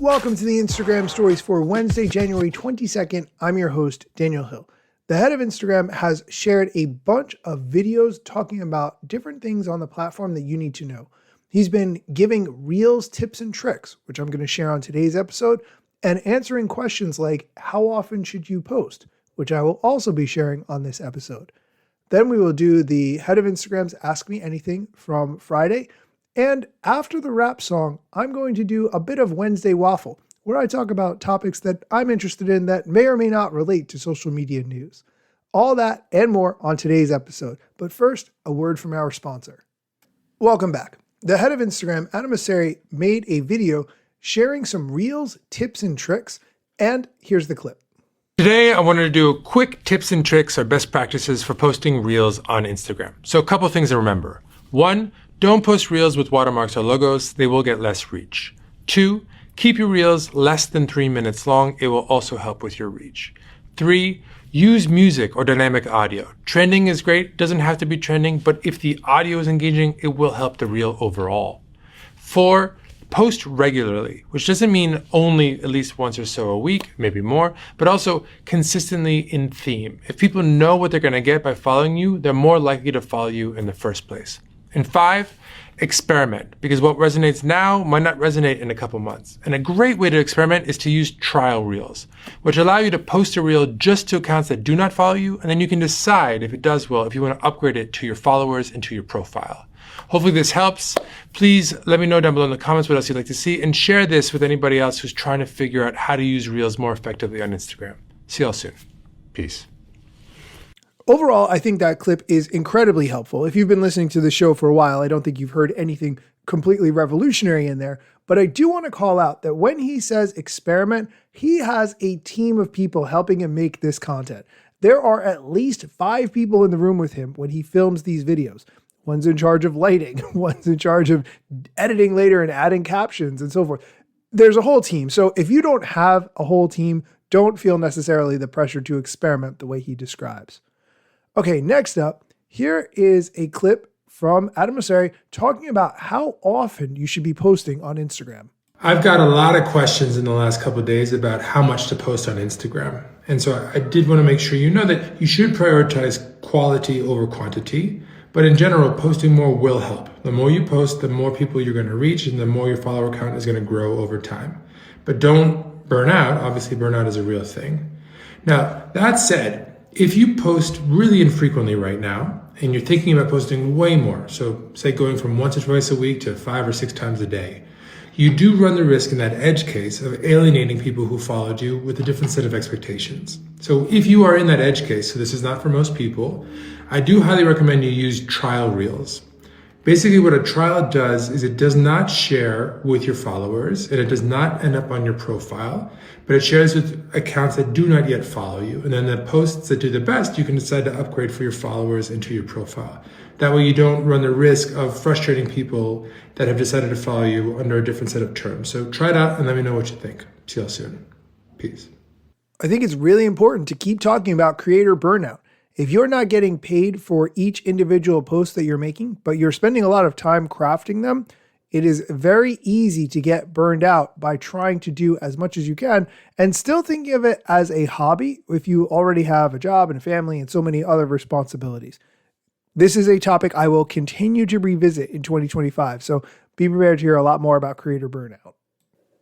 Welcome to the Instagram stories for Wednesday, January 22nd. I'm your host, Daniel Hill. The head of Instagram has shared a bunch of videos talking about different things on the platform that you need to know. He's been giving Reels tips and tricks, which I'm going to share on today's episode, and answering questions like how often should you post, which I will also be sharing on this episode. Then we will do the head of Instagram's Ask Me Anything from Friday. And after the rap song, I'm going to do a bit of Wednesday Waffle, where I talk about topics that I'm interested in that may or may not relate to social media news. All that and more on today's episode. But first, a word from our sponsor. Welcome back. The head of Instagram, Adam Mosseri, made a video sharing some Reels, tips, and tricks. And here's the clip. Today, I wanted to do a quick tips and tricks or best practices for posting Reels on Instagram. So a couple things to remember. 1, don't post Reels with watermarks or logos. They will get less reach. 2, keep your Reels less than 3 minutes long. It will also help with your reach. 3, use music or dynamic audio. Trending is great. Doesn't have to be trending, but if the audio is engaging, it will help the Reel overall. 4, post regularly, which doesn't mean only at least once or so a week, maybe more, but also consistently in theme. If people know what they're going to get by following you, they're more likely to follow you in the first place. And 5, experiment, because what resonates now might not resonate in a couple months. And a great way to experiment is to use trial Reels, which allow you to post a Reel just to accounts that do not follow you, and then you can decide if it does well, if you want to upgrade it to your followers and to your profile. Hopefully this helps. Please let me know down below in the comments what else you'd like to see, and share this with anybody else who's trying to figure out how to use Reels more effectively on Instagram. See y'all soon. Peace. Overall, I think that clip is incredibly helpful. If you've been listening to the show for a while, I don't think you've heard anything completely revolutionary in there, but I do want to call out that when he says experiment, he has a team of people helping him make this content. There are at least 5 people in the room with him when he films these videos. One's in charge of lighting, one's in charge of editing later and adding captions and so forth. There's a whole team. So if you don't have a whole team, don't feel necessarily the pressure to experiment the way he describes. Okay, next up, here is a clip from Adam Mosseri talking about how often you should be posting on Instagram. I've got a lot of questions in the last couple of days about how much to post on Instagram. And so I did want to make sure you know that you should prioritize quality over quantity. But in general, posting more will help. The more you post, the more people you're going to reach and the more your follower count is going to grow over time. But don't burn out. Obviously, burnout is a real thing. Now, that said, if you post really infrequently right now, and you're thinking about posting way more, so say going from once or twice a week to 5 or 6 times a day, you do run the risk in that edge case of alienating people who followed you with a different set of expectations. So if you are in that edge case, so this is not for most people, I do highly recommend you use trial Reels. Basically what a trial does is it does not share with your followers and it does not end up on your profile, but it shares with accounts that do not yet follow you. And then the posts that do the best, you can decide to upgrade for your followers into your profile. That way you don't run the risk of frustrating people that have decided to follow you under a different set of terms. So try it out and let me know what you think. See y'all soon. Peace. I think it's really important to keep talking about creator burnout. If you're not getting paid for each individual post that you're making, but you're spending a lot of time crafting them, it is very easy to get burned out by trying to do as much as you can and still thinking of it as a hobby if you already have a job and a family and so many other responsibilities. This is a topic I will continue to revisit in 2025, so be prepared to hear a lot more about creator burnout.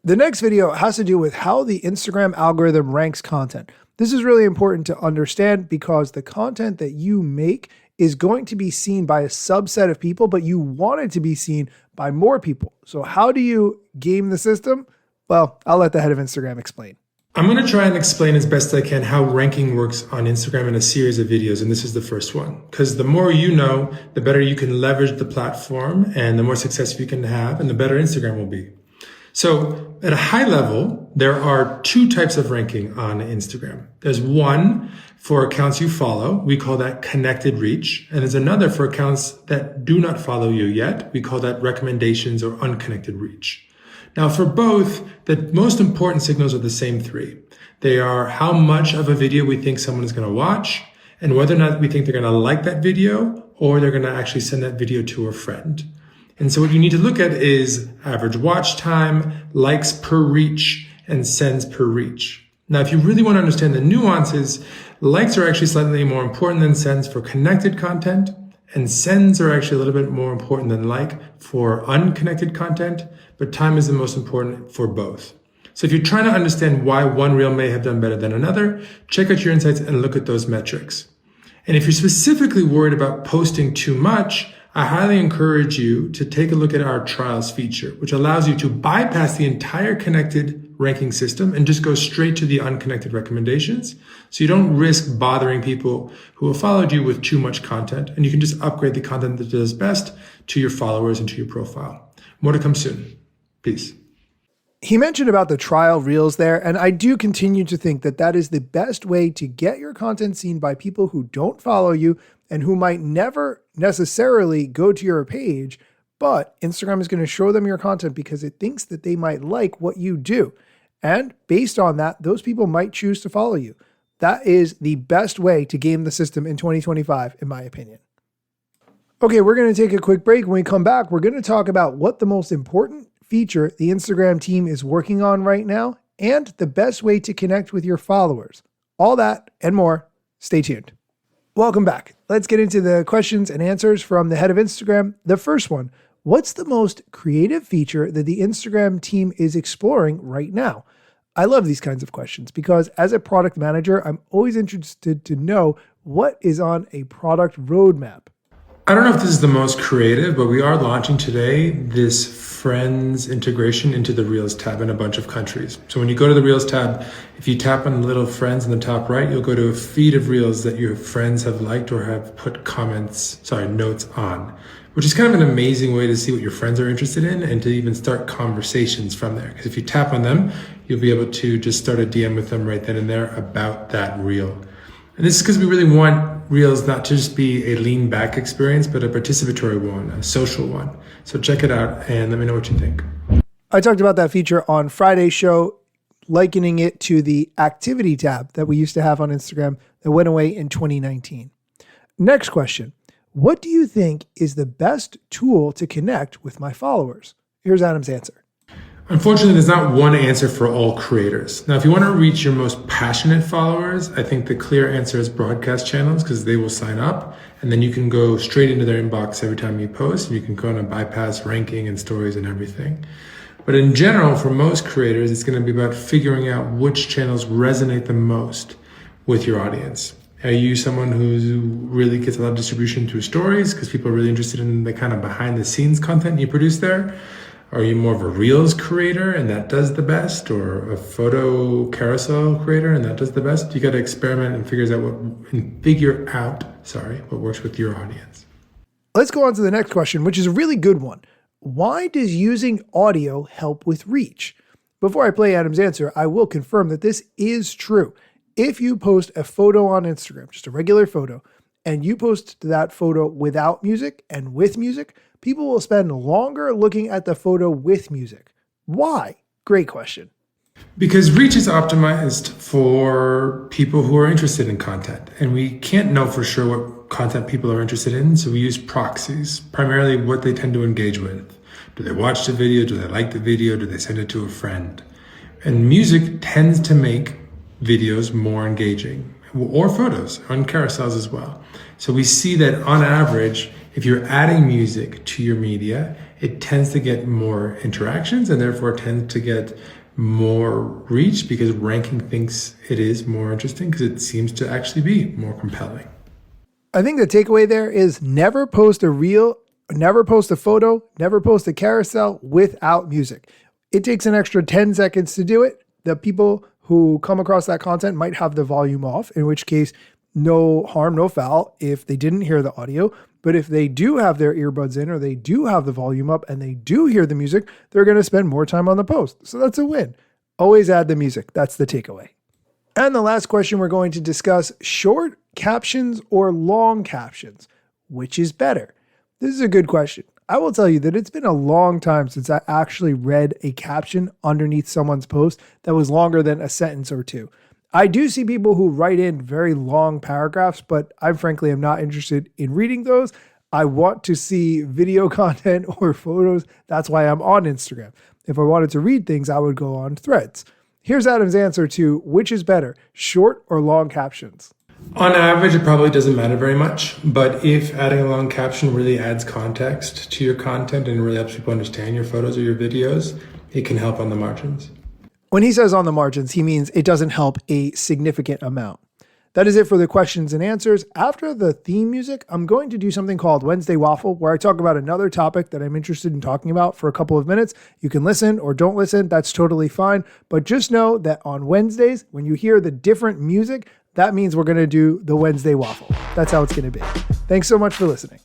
The next video has to do with how the Instagram algorithm ranks content. This is really important to understand because the content that you make is going to be seen by a subset of people, but you want it to be seen by more people. So how do you game the system? Well, I'll let the head of Instagram explain. I'm going to try and explain as best I can how ranking works on Instagram in a series of videos, and this is the first one. Because the more you know, the better you can leverage the platform and the more success you can have, and the better Instagram will be. So at a high level, there are 2 types of ranking on Instagram. There's one for accounts you follow. We call that connected reach. And there's another for accounts that do not follow you yet. We call that recommendations or unconnected reach. Now for both, the most important signals are the same 3. They are how much of a video we think someone is going to watch and whether or not we think they're going to like that video or they're going to actually send that video to a friend. And so what you need to look at is average watch time, likes per reach, and sends per reach. Now, if you really want to understand the nuances, likes are actually slightly more important than sends for connected content, and sends are actually a little bit more important than like for unconnected content, but time is the most important for both. So if you're trying to understand why one reel may have done better than another, check out your insights and look at those metrics. And if you're specifically worried about posting too much, I highly encourage you to take a look at our trials feature, which allows you to bypass the entire connected ranking system and just go straight to the unconnected recommendations. So you don't risk bothering people who have followed you with too much content, and you can just upgrade the content that does best to your followers and to your profile. More to come soon. Peace. He mentioned about the trial reels there, and I do continue to think that that is the best way to get your content seen by people who don't follow you and who might never necessarily go to your page, but Instagram is going to show them your content because it thinks that they might like what you do. And based on that, those people might choose to follow you. That is the best way to game the system in 2025, in my opinion. Okay, we're going to take a quick break. When we come back, we're going to talk about what the most important feature the Instagram team is working on right now and the best way to connect with your followers. All that and more. Stay tuned. Welcome back. Let's get into the questions and answers from the head of Instagram. The first one, what's the most creative feature that the Instagram team is exploring right now? I love these kinds of questions because as a product manager, I'm always interested to know what is on a product roadmap. I don't know if this is the most creative, but we are launching today this Friends integration into the Reels tab in a bunch of countries. So when you go to the Reels tab, if you tap on the little Friends in the top right, you'll go to a feed of Reels that your friends have liked or have put notes on, which is kind of an amazing way to see what your friends are interested in and to even start conversations from there. Because if you tap on them, you'll be able to just start a DM with them right then and there about that reel. And this is because we really want Reels not to just be a lean back experience, but a participatory one, a social one. So check it out and let me know what you think. I talked about that feature on Friday's show, likening it to the activity tab that we used to have on Instagram that went away in 2019. Next question. What do you think is the best tool to connect with my followers? Here's Adam's answer. Unfortunately, there's not one answer for all creators. Now, if you want to reach your most passionate followers, I think the clear answer is broadcast channels because they will sign up and then you can go straight into their inbox every time you post and you can go and bypass ranking and stories and everything. But in general, for most creators, it's going to be about figuring out which channels resonate the most with your audience. Are you someone who really gets a lot of distribution through stories because people are really interested in the kind of behind the scenes content you produce there? Are you more of a Reels creator and that does the best, or a photo carousel creator and that does the best? You got to experiment and figure out what works with your audience. Let's go on to the next question, which is a really good one. Why does using audio help with reach? Before I play Adam's answer, I will confirm that this is true. If you post a photo on Instagram, just a regular photo, and you post that photo without music and with music, people will spend longer looking at the photo with music. Why? Great question. Because reach is optimized for people who are interested in content. And we can't know for sure what content people are interested in, so we use proxies, primarily what they tend to engage with. Do they watch the video? Do they like the video? Do they send it to a friend? And music tends to make videos more engaging, or photos on carousels as well. So we see that on average, if you're adding music to your media, it tends to get more interactions and therefore tends to get more reach because ranking thinks it is more interesting because it seems to actually be more compelling. I think the takeaway there is never post a reel, never post a photo, never post a carousel without music. It takes an extra 10 seconds to do it. The people who come across that content might have the volume off, in which case, no harm, no foul if they didn't hear the audio. But if they do have their earbuds in or they do have the volume up and they do hear the music, they're going to spend more time on the post. So that's a win. Always add the music. That's the takeaway. And the last question we're going to discuss, short captions or long captions? Which is better? This is a good question. I will tell you that it's been a long time since I actually read a caption underneath someone's post that was longer than a sentence or two. I do see people who write in very long paragraphs, but I frankly am not interested in reading those. I want to see video content or photos. That's why I'm on Instagram. If I wanted to read things, I would go on Threads. Here's Adam's answer to which is better, short or long captions. On average, it probably doesn't matter very much, but if adding a long caption really adds context to your content and really helps people understand your photos or your videos, it can help on the margins. When he says on the margins, he means it doesn't help a significant amount. That is it for the questions and answers. After the theme music, I'm going to do something called Wednesday Waffle, where I talk about another topic that I'm interested in talking about for a couple of minutes. You can listen or don't listen. That's totally fine. But just know that on Wednesdays, when you hear the different music, that means we're going to do the Wednesday Waffle. That's how it's going to be. Thanks so much for listening.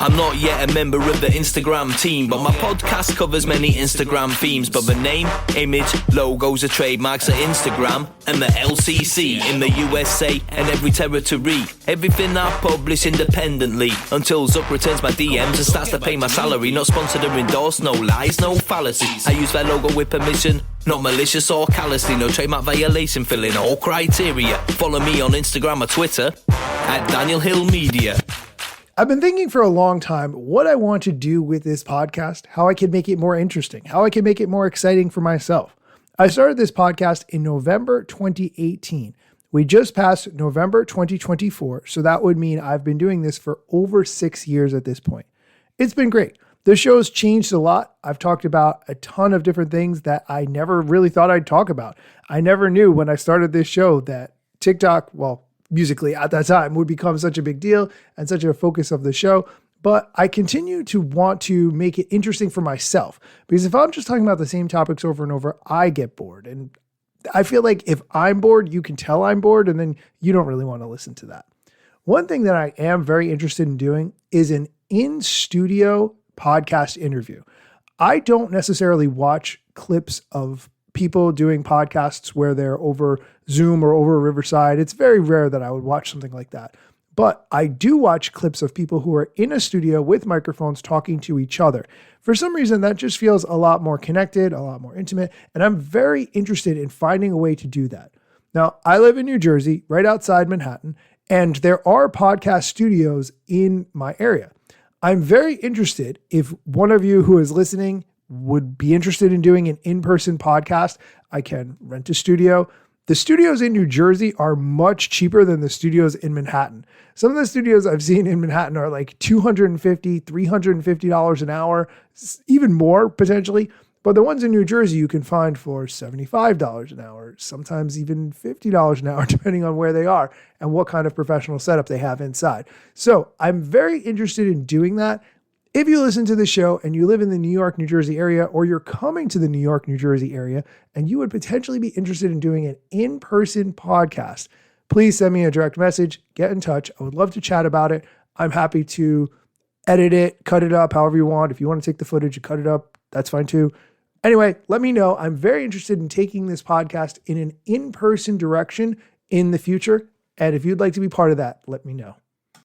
I'm not yet a member of the Instagram team, but my podcast covers many Instagram themes. But the name, image, logos are trademarks at Instagram and the LCC in the USA and every territory. Everything I publish independently until Zuck returns my DMs and starts to pay my salary. Not sponsored or endorsed, no lies, no fallacies. I use their logo with permission, not malicious or callously. No trademark violation, filling all criteria. Follow me on Instagram or Twitter at Daniel Hill Media. I've been thinking for a long time what I want to do with this podcast, how I can make it more interesting, how I can make it more exciting for myself. I started this podcast in November 2018. We just passed November 2024, so that would mean I've been doing this for over 6 years at this point. It's been great. The show's changed a lot. I've talked about a ton of different things that I never really thought I'd talk about. I never knew when I started this show that TikTok, well, Musical.ly at that time, would become such a big deal and such a focus of the show. But I continue to want to make it interesting for myself, because if I'm just talking about the same topics over and over, I get bored. And I feel like if I'm bored, you can tell I'm bored, and then you don't really want to listen to that. One thing that I am very interested in doing is an in-studio podcast interview. I don't necessarily watch clips of people doing podcasts where they're over Zoom or over Riverside. It's very rare that I would watch something like that. But I do watch clips of people who are in a studio with microphones talking to each other. For some reason, that just feels a lot more connected, a lot more intimate, and I'm very interested in finding a way to do that. Now, I live in New Jersey, right outside Manhattan, and there are podcast studios in my area. I'm very interested if one of you who is listening would be interested in doing an in-person podcast. I can rent a studio. The studios in New Jersey are much cheaper than the studios in Manhattan. Some of the studios I've seen in Manhattan are like $250, $350 an hour, even more potentially. But the ones in New Jersey you can find for $75 an hour, sometimes even $50 an hour, depending on where they are and what kind of professional setup they have inside. So I'm very interested in doing that. If you listen to the show and you live in the New York, New Jersey area, or you're coming to the New York, New Jersey area, and you would potentially be interested in doing an in-person podcast, please send me a direct message, get in touch. I would love to chat about it. I'm happy to edit it, cut it up however you want. If you want to take the footage and cut it up, that's fine too. Anyway, let me know. I'm very interested in taking this podcast in an in-person direction in the future. And if you'd like to be part of that, let me know.